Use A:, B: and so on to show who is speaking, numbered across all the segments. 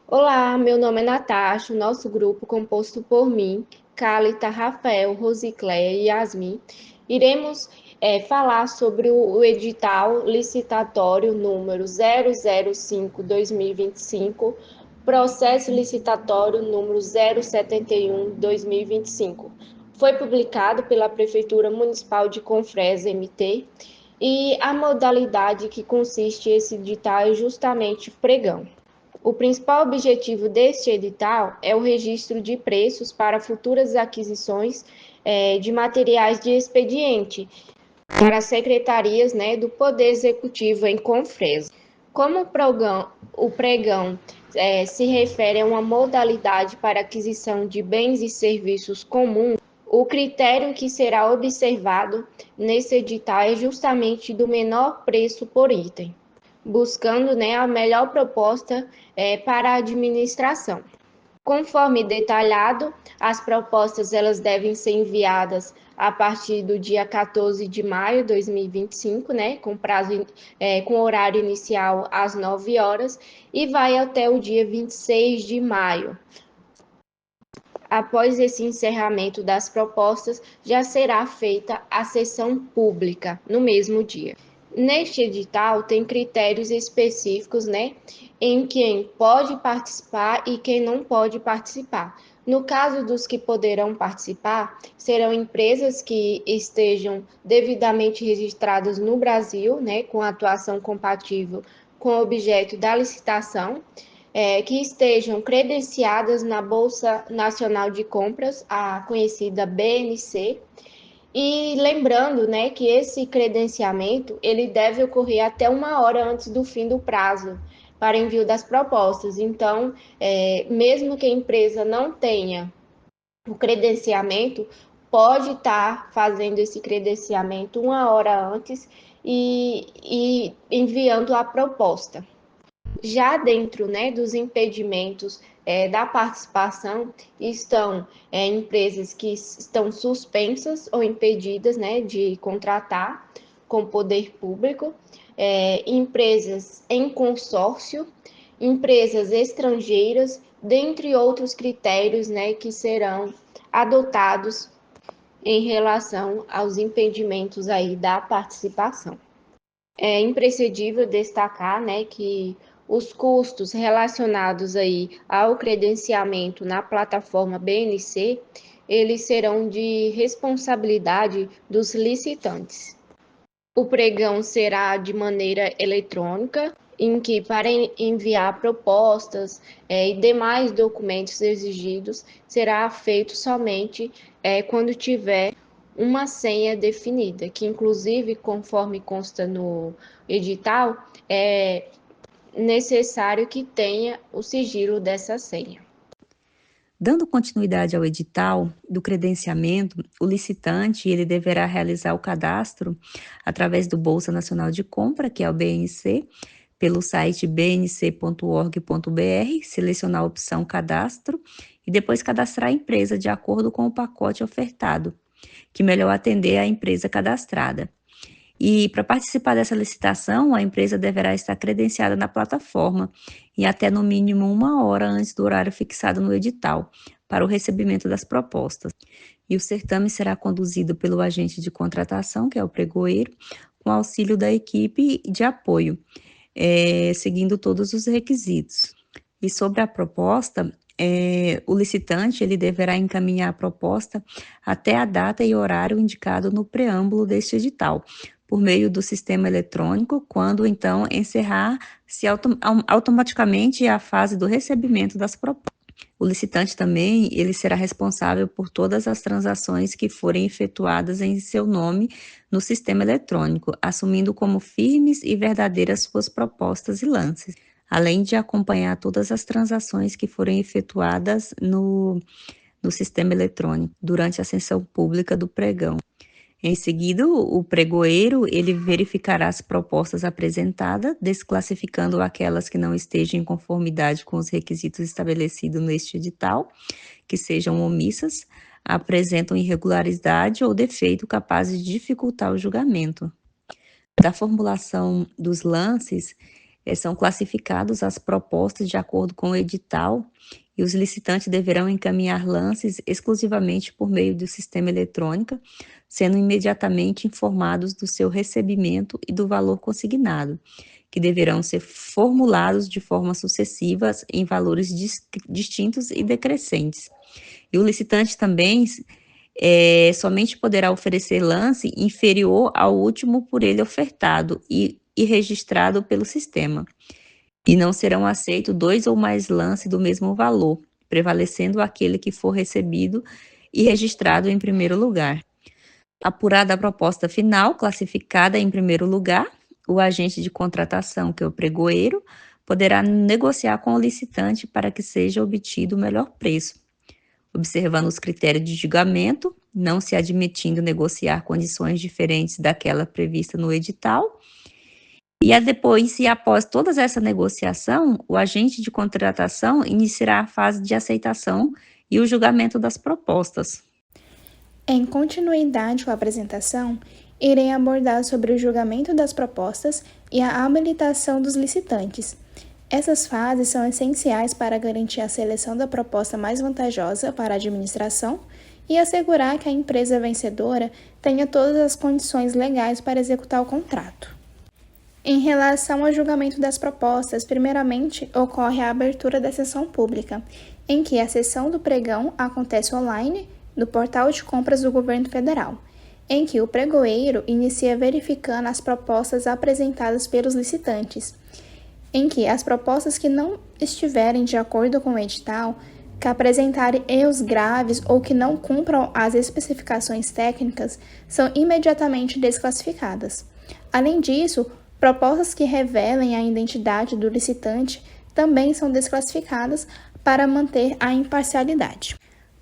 A: Olá, meu nome é Natasha, o nosso grupo composto por mim, Cálita, Rafael, Rosicléia e Yasmin, iremos falar sobre o edital licitatório número 005/2025, processo licitatório número 071/2025. Foi publicado pela Prefeitura Municipal de Confresa, MT, e a modalidade que consiste esse edital é justamente pregão. O principal objetivo deste edital é o registro de preços para futuras aquisições de materiais de expediente para as secretarias, do Poder Executivo em Confresa. Como o pregão se refere a uma modalidade para aquisição de bens e serviços comuns, o critério que será observado nesse edital é justamente do menor preço por item, buscando, a melhor proposta para a administração. Conforme detalhado, as propostas elas devem ser enviadas a partir do dia 14 de maio de 2025, com com horário inicial às 9 horas e vai até o dia 26 de maio. Após esse encerramento das propostas, já será feita a sessão pública no mesmo dia. Neste edital, tem critérios específicos, em quem pode participar e quem não pode participar. No caso dos que poderão participar, serão empresas que estejam devidamente registradas no Brasil, com atuação compatível com o objeto da licitação, que estejam credenciadas na Bolsa Nacional de Compras, a conhecida BNC, e lembrando, que esse credenciamento ele deve ocorrer até 1 hora antes do fim do prazo para envio das propostas. Então, mesmo que a empresa não tenha o credenciamento, pode estar fazendo esse credenciamento 1 hora antes e enviando a proposta. Já dentro, dos impedimentos da participação estão empresas que estão suspensas ou impedidas, de contratar com o poder público, empresas em consórcio, empresas estrangeiras, dentre outros critérios, que serão adotados em relação aos impedimentos aí da participação. É imprescindível destacar, que os custos relacionados aí ao credenciamento na plataforma BNC, eles serão de responsabilidade dos licitantes. O pregão será de maneira eletrônica, em que para enviar propostas e demais documentos exigidos, será feito somente quando tiver uma senha definida, que inclusive, conforme consta no edital, é necessário que tenha o sigilo dessa senha.
B: Dando continuidade ao edital do credenciamento, o licitante ele deverá realizar o cadastro através do Bolsa Nacional de Compra, que é o BNC, pelo site bnc.org.br, selecionar a opção cadastro e depois cadastrar a empresa de acordo com o pacote ofertado, que melhor atender à empresa cadastrada. E para participar dessa licitação, a empresa deverá estar credenciada na plataforma e até no mínimo 1 hora antes do horário fixado no edital, para o recebimento das propostas. E o certame será conduzido pelo agente de contratação, que é o pregoeiro, com auxílio da equipe de apoio, seguindo todos os requisitos. E sobre a proposta, o licitante ele deverá encaminhar a proposta até a data e horário indicado no preâmbulo deste edital, por meio do sistema eletrônico, quando então encerrar-se automaticamente a fase do recebimento das propostas. O licitante também ele será responsável por todas as transações que forem efetuadas em seu nome no sistema eletrônico, assumindo como firmes e verdadeiras suas propostas e lances, além de acompanhar todas as transações que forem efetuadas no sistema eletrônico durante a sessão pública do pregão. Em seguida, o pregoeiro ele verificará as propostas apresentadas, desclassificando aquelas que não estejam em conformidade com os requisitos estabelecidos neste edital, que sejam omissas, apresentam irregularidade ou defeito capazes de dificultar o julgamento. Da formulação dos lances, São classificados as propostas de acordo com o edital e os licitantes deverão encaminhar lances exclusivamente por meio do sistema eletrônico, sendo imediatamente informados do seu recebimento e do valor consignado, que deverão ser formulados de forma sucessivas em valores distintos e decrescentes. E o licitante também somente poderá oferecer lance inferior ao último por ele ofertado e registrado pelo sistema. E não serão aceitos 2 ou mais lances do mesmo valor, prevalecendo aquele que for recebido e registrado em primeiro lugar. Apurada a proposta final, classificada em primeiro lugar, o agente de contratação, que é o pregoeiro, poderá negociar com o licitante para que seja obtido o melhor preço, observando os critérios de julgamento, não se admitindo negociar condições diferentes daquela prevista no edital. E após toda essa negociação, o agente de contratação iniciará a fase de aceitação e o julgamento das propostas.
C: Em continuidade com a apresentação, irei abordar sobre o julgamento das propostas e a habilitação dos licitantes. Essas fases são essenciais para garantir a seleção da proposta mais vantajosa para a administração e assegurar que a empresa vencedora tenha todas as condições legais para executar o contrato. Em relação ao julgamento das propostas, primeiramente ocorre a abertura da sessão pública, em que a sessão do pregão acontece online no portal de compras do Governo Federal, em que o pregoeiro inicia verificando as propostas apresentadas pelos licitantes, em que as propostas que não estiverem de acordo com o edital, que apresentarem erros graves ou que não cumpram as especificações técnicas, são imediatamente desclassificadas. Além disso, propostas que revelem a identidade do licitante também são desclassificadas para manter a imparcialidade.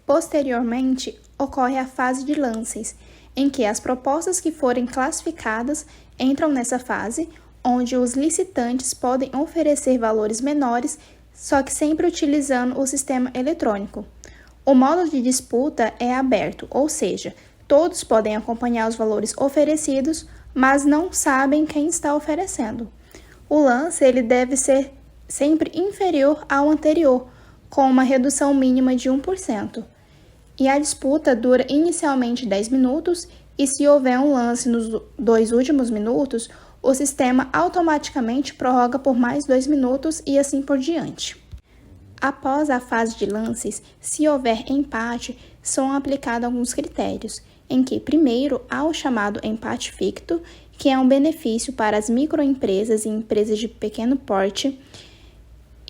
C: Posteriormente, ocorre a fase de lances, em que as propostas que forem classificadas entram nessa fase, onde os licitantes podem oferecer valores menores, só que sempre utilizando o sistema eletrônico. O modo de disputa é aberto, ou seja, todos podem acompanhar os valores oferecidos, mas não sabem quem está oferecendo. O lance ele deve ser sempre inferior ao anterior, com uma redução mínima de 1%. E a disputa dura inicialmente 10 minutos e se houver um lance nos 2 últimos minutos, o sistema automaticamente prorroga por mais 2 minutos e assim por diante. Após a fase de lances, se houver empate, são aplicados alguns critérios, em que primeiro há o chamado empate ficto, que é um benefício para as microempresas e empresas de pequeno porte,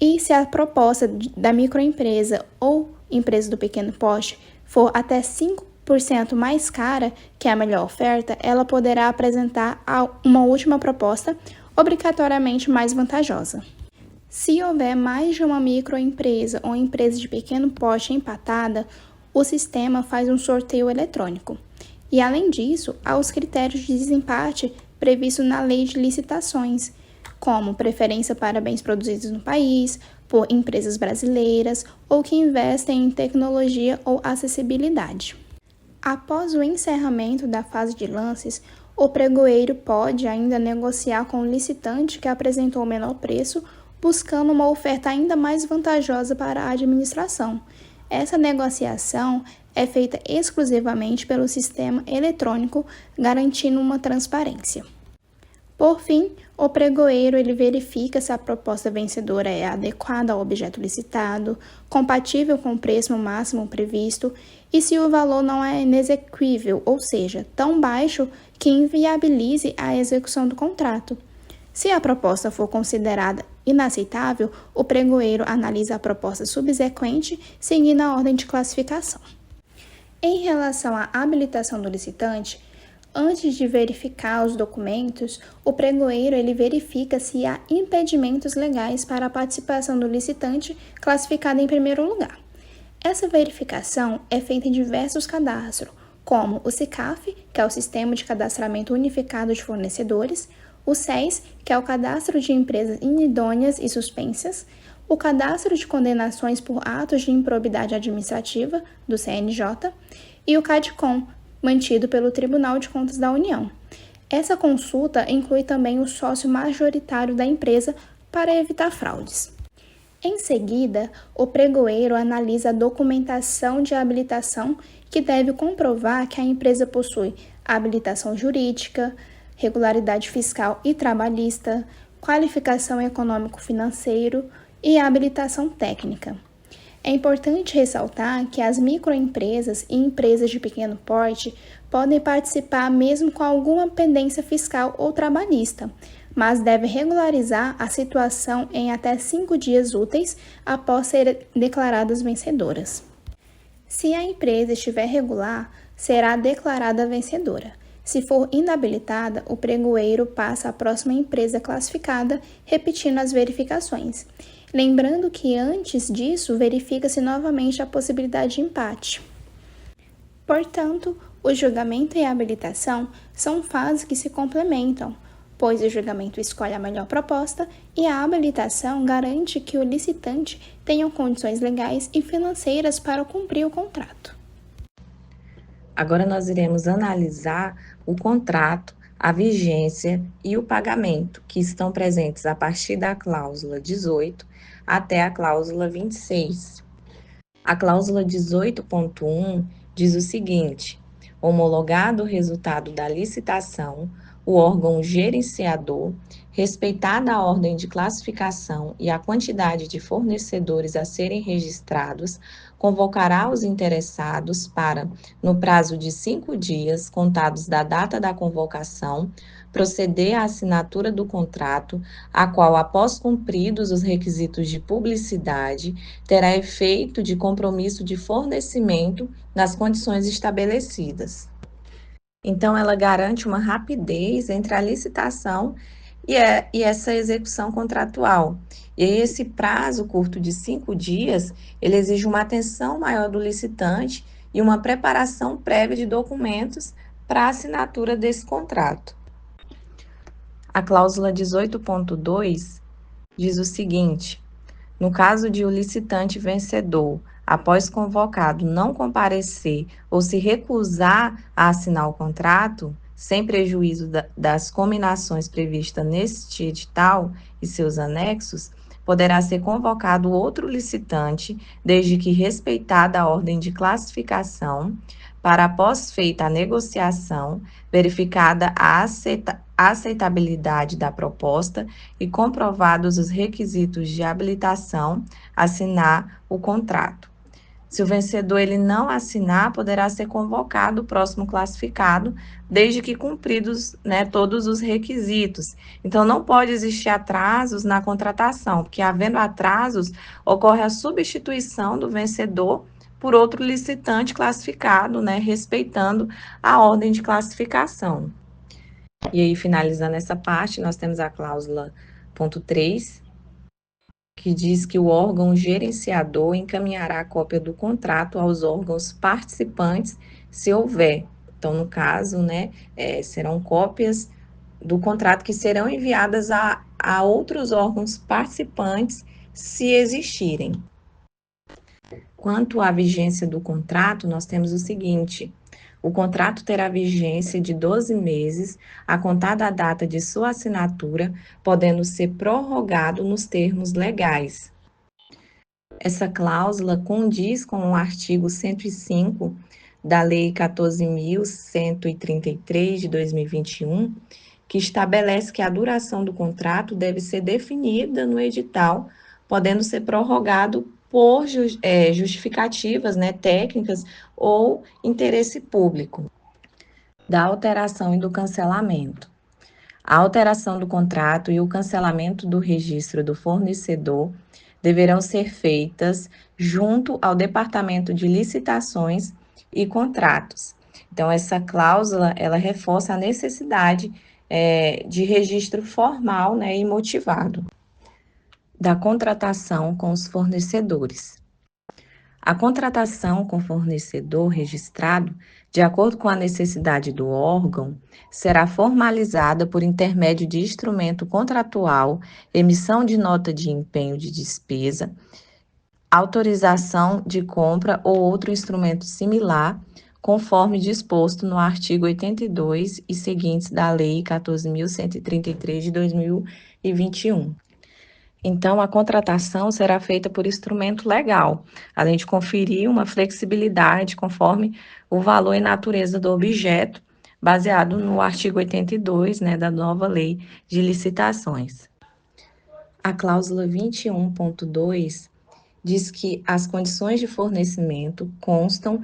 C: e se a proposta da microempresa ou empresa do pequeno porte for até 5% mais cara que a melhor oferta, ela poderá apresentar uma última proposta obrigatoriamente mais vantajosa. Se houver mais de uma microempresa ou empresa de pequeno porte empatada, o sistema faz um sorteio eletrônico. E, além disso, há os critérios de desempate previstos na Lei de Licitações, como preferência para bens produzidos no país, por empresas brasileiras ou que investem em tecnologia ou acessibilidade. Após o encerramento da fase de lances, o pregoeiro pode ainda negociar com o licitante que apresentou o menor preço, buscando uma oferta ainda mais vantajosa para a administração. Essa negociação é feita exclusivamente pelo sistema eletrônico, garantindo uma transparência. Por fim, o pregoeiro ele verifica se a proposta vencedora é adequada ao objeto licitado, compatível com o preço máximo previsto e se o valor não é inexequível, ou seja, tão baixo que inviabilize a execução do contrato. Se a proposta for considerada inaceitável, o pregoeiro analisa a proposta subsequente, seguindo a ordem de classificação. Em relação à habilitação do licitante, antes de verificar os documentos, o pregoeiro ele verifica se há impedimentos legais para a participação do licitante classificado em primeiro lugar. Essa verificação é feita em diversos cadastros, como o SICAF, que é o Sistema de Cadastramento Unificado de Fornecedores, o SES, que é o Cadastro de Empresas Inidôneas e Suspensas, o Cadastro de Condenações por Atos de Improbidade Administrativa, do CNJ, e o CADCOM, mantido pelo Tribunal de Contas da União. Essa consulta inclui também o sócio majoritário da empresa para evitar fraudes. Em seguida, o pregoeiro analisa a documentação de habilitação, que deve comprovar que a empresa possui habilitação jurídica, regularidade fiscal e trabalhista, qualificação econômico-financeiro e habilitação técnica. É importante ressaltar que as microempresas e empresas de pequeno porte podem participar mesmo com alguma pendência fiscal ou trabalhista, mas deve regularizar a situação em até 5 dias úteis após serem declaradas vencedoras. Se a empresa estiver regular, será declarada vencedora. Se for inabilitada, o pregoeiro passa à próxima empresa classificada, repetindo as verificações. Lembrando que antes disso, verifica-se novamente a possibilidade de empate. Portanto, o julgamento e a habilitação são fases que se complementam, pois o julgamento escolhe a melhor proposta e a habilitação garante que o licitante tenha condições legais e financeiras para cumprir o contrato.
B: Agora nós iremos analisar o contrato, a vigência e o pagamento, que estão presentes a partir da cláusula 18 até a cláusula 26. A cláusula 18.1 diz o seguinte: homologado o resultado da licitação, o órgão gerenciador, respeitada a ordem de classificação e a quantidade de fornecedores a serem registrados, convocará os interessados para, no prazo de 5 dias, contados da data da convocação, proceder à assinatura do contrato, a qual, após cumpridos os requisitos de publicidade, terá efeito de compromisso de fornecimento nas condições estabelecidas. Então, ela garante uma rapidez entre a licitação e essa execução contratual. E aí, esse prazo curto de 5 dias, ele exige uma atenção maior do licitante e uma preparação prévia de documentos para a assinatura desse contrato. A cláusula 18.2 diz o seguinte: no caso de o licitante vencedor, após convocado, não comparecer ou se recusar a assinar o contrato, sem prejuízo das cominações previstas neste edital e seus anexos, poderá ser convocado outro licitante, desde que respeitada a ordem de classificação, para, após feita a negociação, verificada a aceitabilidade da proposta e comprovados os requisitos de habilitação, assinar o contrato. Se o vencedor ele não assinar, poderá ser convocado o próximo classificado, desde que cumpridos, todos os requisitos. Então, não pode existir atrasos na contratação, porque havendo atrasos, ocorre a substituição do vencedor por outro licitante classificado, respeitando a ordem de classificação. E aí, finalizando essa parte, nós temos a cláusula ponto 3, que diz que o órgão gerenciador encaminhará a cópia do contrato aos órgãos participantes, se houver. Então, no caso, serão cópias do contrato que serão enviadas a outros órgãos participantes, se existirem. Quanto à vigência do contrato, nós temos o seguinte: o contrato terá vigência de 12 meses, a contar da data de sua assinatura, podendo ser prorrogado nos termos legais. Essa cláusula condiz com o artigo 105 da Lei 14.133 de 2021, que estabelece que a duração do contrato deve ser definida no edital, podendo ser prorrogado por justificativas técnicas ou interesse público. Da alteração e do cancelamento. A alteração do contrato e o cancelamento do registro do fornecedor deverão ser feitas junto ao Departamento de Licitações e Contratos. Então, essa cláusula, ela reforça a necessidade de registro formal e motivado. Da contratação com os fornecedores. A contratação com fornecedor registrado, de acordo com a necessidade do órgão, será formalizada por intermédio de instrumento contratual, emissão de nota de empenho de despesa, autorização de compra ou outro instrumento similar, conforme disposto no artigo 82 e seguintes da Lei 14.133 de 2021. Então, a contratação será feita por instrumento legal, além de conferir uma flexibilidade conforme o valor e natureza do objeto, baseado no artigo 82, né, da nova Lei de Licitações. A cláusula 21.2 diz que as condições de fornecimento constam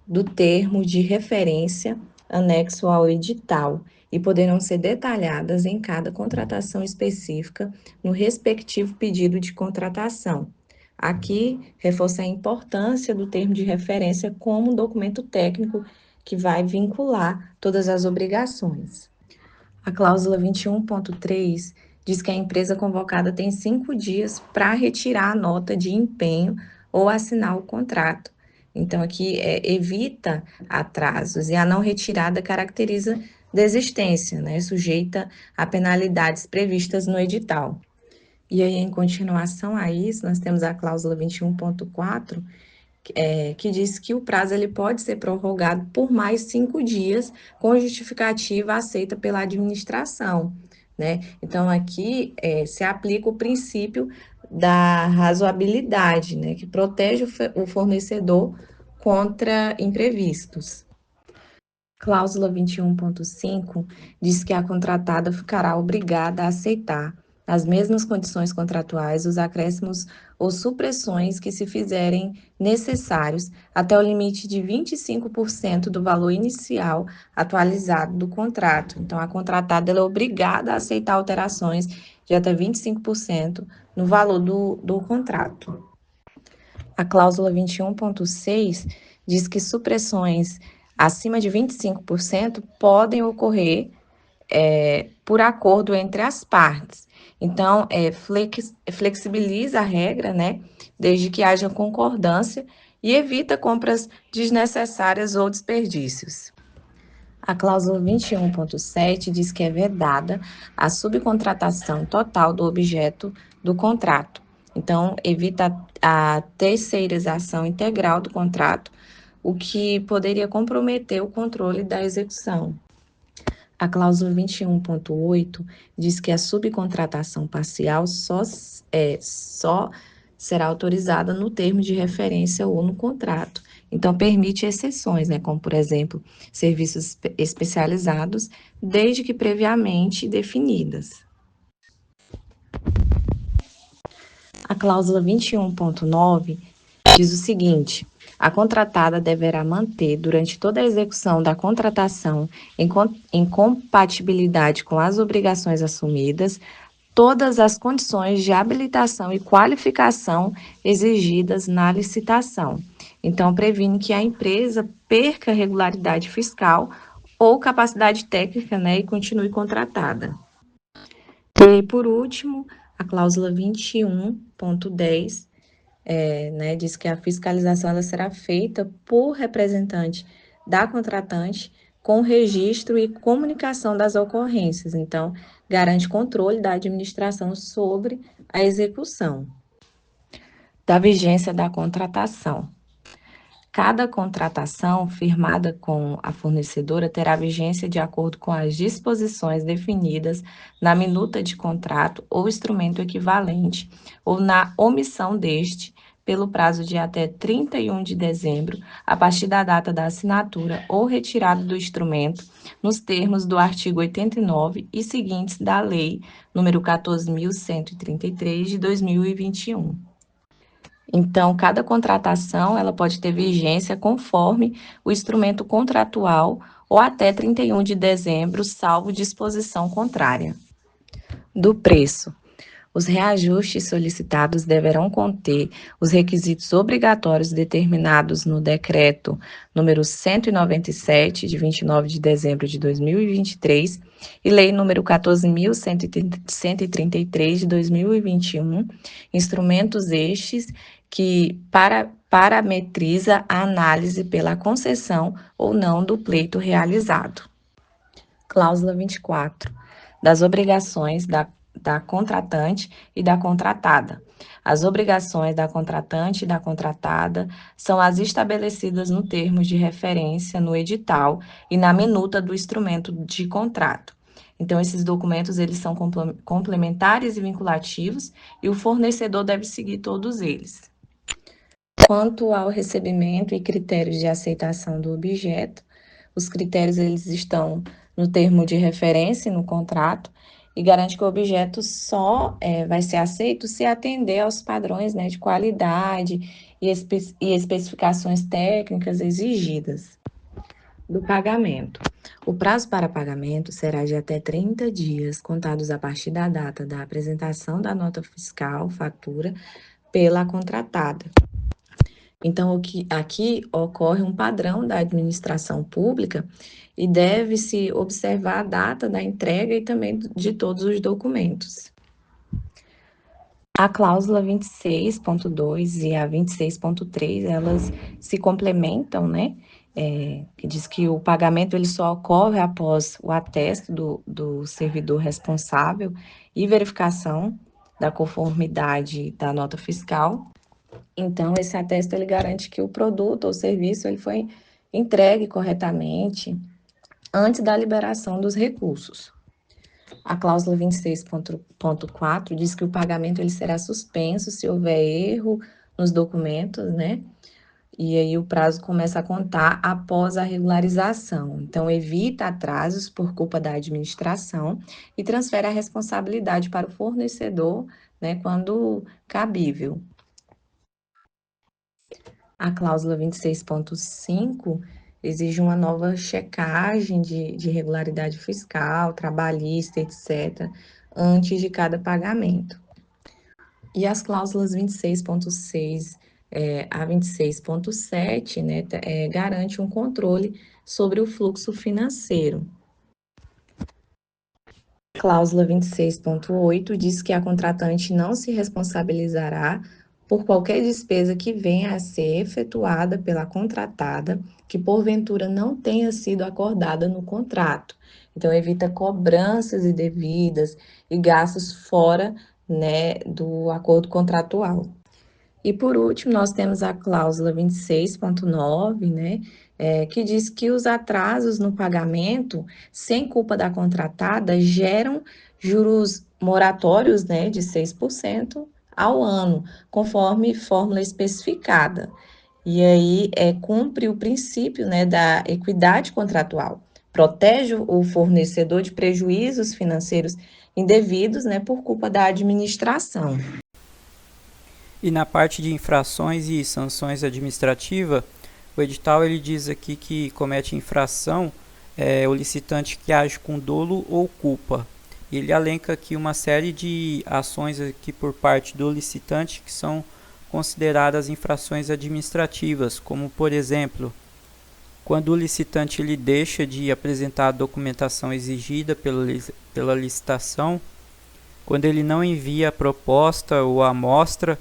B: do termo de referência anexo ao edital e poderão ser detalhadas em cada contratação específica no respectivo pedido de contratação. Aqui, reforça a importância do termo de referência como um documento técnico que vai vincular todas as obrigações. A cláusula 21.3 diz que a empresa convocada tem 5 dias para retirar a nota de empenho ou assinar o contrato. Então, aqui evita atrasos e a não retirada caracteriza desistência, né, sujeita a penalidades previstas no edital. E aí, em continuação a isso, nós temos a cláusula 21.4, que diz que o prazo ele pode ser prorrogado por mais 5 dias, com justificativa aceita pela administração, né? Então, aqui se aplica o princípio da razoabilidade, né? Que protege o fornecedor contra imprevistos. Cláusula 21.5 diz que a contratada ficará obrigada a aceitar, nas mesmas condições contratuais, os acréscimos ou supressões que se fizerem necessários até o limite de 25% do valor inicial atualizado do contrato. Então, a contratada ela é obrigada a aceitar alterações de até 25% no valor do contrato. A cláusula 21.6 diz que supressões acima de 25% podem ocorrer por acordo entre as partes. Então, flexibiliza a regra, né, desde que haja concordância e evita compras desnecessárias ou desperdícios. A cláusula 21.7 diz que é vedada a subcontratação total do objeto do contrato. Então, evita a terceirização integral do contrato, o que poderia comprometer o controle da execução. A cláusula 21.8 diz que a subcontratação parcial só será autorizada no termo de referência ou no contrato. Então, permite exceções, né, como, por exemplo, serviços especializados, desde que previamente definidas. A cláusula 21.9 diz o seguinte: a contratada deverá manter, durante toda a execução da contratação, em compatibilidade com as obrigações assumidas, todas as condições de habilitação e qualificação exigidas na licitação. Então, previne que a empresa perca regularidade fiscal ou capacidade técnica, né, e continue contratada. E, por último, a cláusula 21.10 né, diz que a fiscalização ela será feita por representante da contratante com registro e comunicação das ocorrências. Então, garante controle da administração sobre a execução. Da vigência da contratação. Cada contratação firmada com a fornecedora terá vigência de acordo com as disposições definidas na minuta de contrato ou instrumento equivalente, ou na omissão deste, pelo prazo de até 31 de dezembro, a partir da data da assinatura ou retirada do instrumento, nos termos do artigo 89 e seguintes da Lei nº 14.133, de 2021. Então, cada contratação ela pode ter vigência conforme o instrumento contratual ou até 31 de dezembro, salvo disposição contrária. Do preço. Os reajustes solicitados deverão conter os requisitos obrigatórios determinados no Decreto número 197, de 29 de dezembro de 2023, e Lei número 14.133, de 2021, instrumentos estes que parametriza a análise pela concessão ou não do pleito realizado. Cláusula 24. Das obrigações da contratante e da contratada. As obrigações da contratante e da contratada são as estabelecidas no termo de referência no edital e na minuta do instrumento de contrato.
D: Então, esses documentos eles são complementares e vinculativos e o fornecedor deve seguir todos eles. Quanto ao recebimento e critérios de aceitação do objeto, os critérios eles estão no termo de referência no contrato e garante que o objeto só vai ser aceito se atender aos padrões, né, de qualidade e especificações técnicas exigidas. Do pagamento. O prazo para pagamento será de até 30 dias, contados a partir da data da apresentação da nota fiscal, fatura, pela contratada. Então, aqui ocorre um padrão da administração pública e deve-se observar a data da entrega e também de todos os documentos. A cláusula 26.2 e a 26.3, elas se complementam, né? Que diz que o pagamento ele só ocorre após o atesto do servidor responsável e verificação da conformidade da nota fiscal. Então, esse atesto ele garante que o produto ou serviço ele foi entregue corretamente antes da liberação dos recursos. A cláusula 26.4 diz que o pagamento ele será suspenso se houver erro nos documentos, né? E aí o prazo começa a contar após a regularização. Então, evita atrasos por culpa da administração e transfere a responsabilidade para o fornecedor, né, quando cabível. A cláusula 26.5 exige uma nova checagem de regularidade fiscal, trabalhista, etc., antes de cada pagamento. E as cláusulas 26.6 a 26.7, né, garante um controle sobre o fluxo financeiro. A cláusula 26.8 diz que a contratante não se responsabilizará por qualquer despesa que venha a ser efetuada pela contratada, que porventura não tenha sido acordada no contrato. Então, evita cobranças indevidas e gastos fora, né, do acordo contratual. E por último, nós temos a cláusula 26.9, né, que diz que os atrasos no pagamento, sem culpa da contratada, geram juros moratórios, né, de 6% ao ano, conforme fórmula especificada. E aí cumpre o princípio, né, da equidade contratual, protege o fornecedor de prejuízos financeiros indevidos, né, por culpa da administração.
E: E na parte de infrações e sanções administrativas, o edital ele diz aqui que comete infração o licitante que age com dolo ou culpa. Ele elenca aqui uma série de ações aqui por parte do licitante que são consideradas infrações administrativas, como por exemplo, quando o licitante ele deixa de apresentar a documentação exigida pela licitação, quando ele não envia a proposta ou a amostra,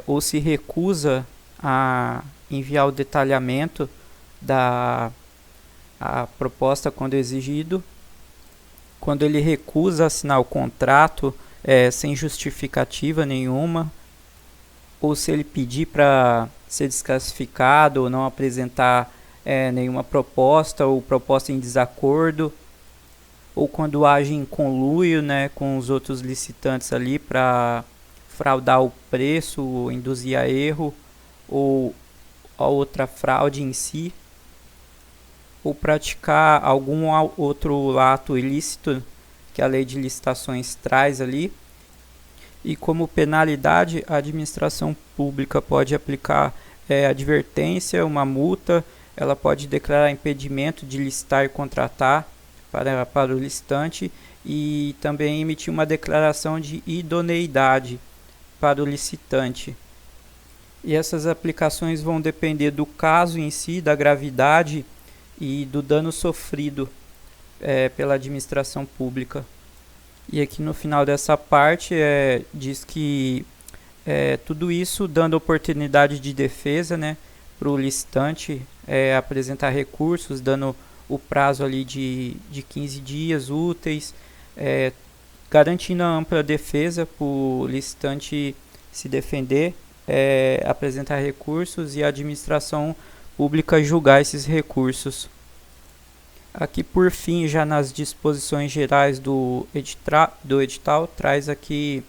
E: ou se recusa a enviar o detalhamento da proposta quando exigido, quando ele recusa assinar o contrato sem justificativa nenhuma, ou se ele pedir para ser desclassificado ou não apresentar nenhuma proposta ou proposta em desacordo, ou quando age em conluio, né, com os outros licitantes ali para fraudar o preço, ou induzir a erro, ou a outra fraude em si, ou praticar algum outro ato ilícito que a lei de licitações traz ali. E como penalidade, a administração pública pode aplicar advertência, uma multa, ela pode declarar impedimento de licitar e contratar para o licitante e também emitir uma declaração de idoneidade para o licitante. E essas aplicações vão depender do caso em si, da gravidade e do dano sofrido pela administração pública. E aqui no final dessa parte diz que tudo isso dando oportunidade de defesa, né, para o licitante apresentar recursos, dando o prazo ali de 15 dias úteis, garantindo a ampla defesa para o licitante se defender, apresentar recursos e a administração pública julgar esses recursos. Aqui por fim, já nas disposições gerais do edital, traz aqui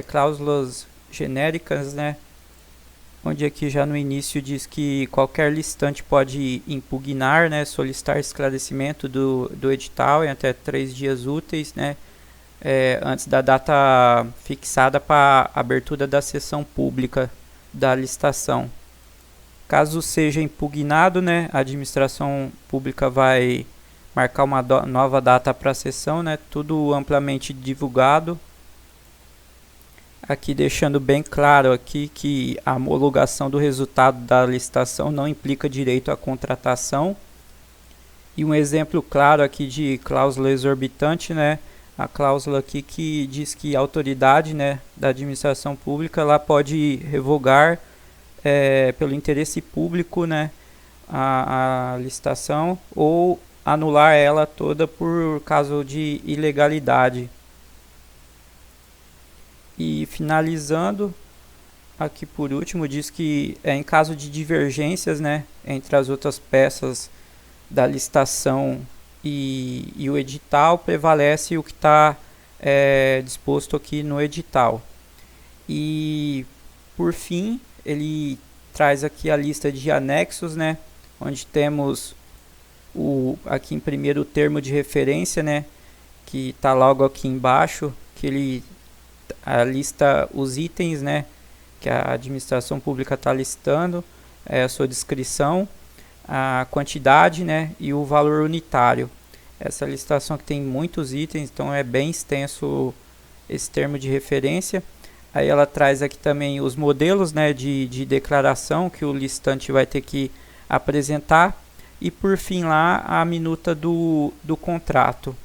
E: cláusulas genéricas, né? Onde aqui já no início diz que qualquer licitante pode impugnar, né, solicitar esclarecimento do edital em até 3 dias úteis, né, antes da data fixada para a abertura da sessão pública da licitação. Caso seja impugnado, né, a administração pública vai marcar uma nova data para a sessão, né, tudo amplamente divulgado. Aqui deixando bem claro aqui que a homologação do resultado da licitação não implica direito à contratação. E um exemplo claro aqui de cláusula exorbitante, né, a cláusula aqui que diz que a autoridade, né, da administração pública ela pode revogar pelo interesse público, né, a licitação ou anular ela toda por caso de ilegalidade. E finalizando, aqui por último, diz que em caso de divergências, né, entre as outras peças da licitação e o edital, prevalece o que está disposto aqui no edital. E por fim, ele traz aqui a lista de anexos, né, onde temos aqui em primeiro o termo de referência, né, que está logo aqui embaixo, que ele lista os itens, né, que a administração pública está listando, a sua descrição, a quantidade, né, e o valor unitário. Essa licitação que tem muitos itens, então é bem extenso esse termo de referência. Aí ela traz aqui também os modelos, né, de declaração que o licitante vai ter que apresentar. E por fim lá a minuta do contrato.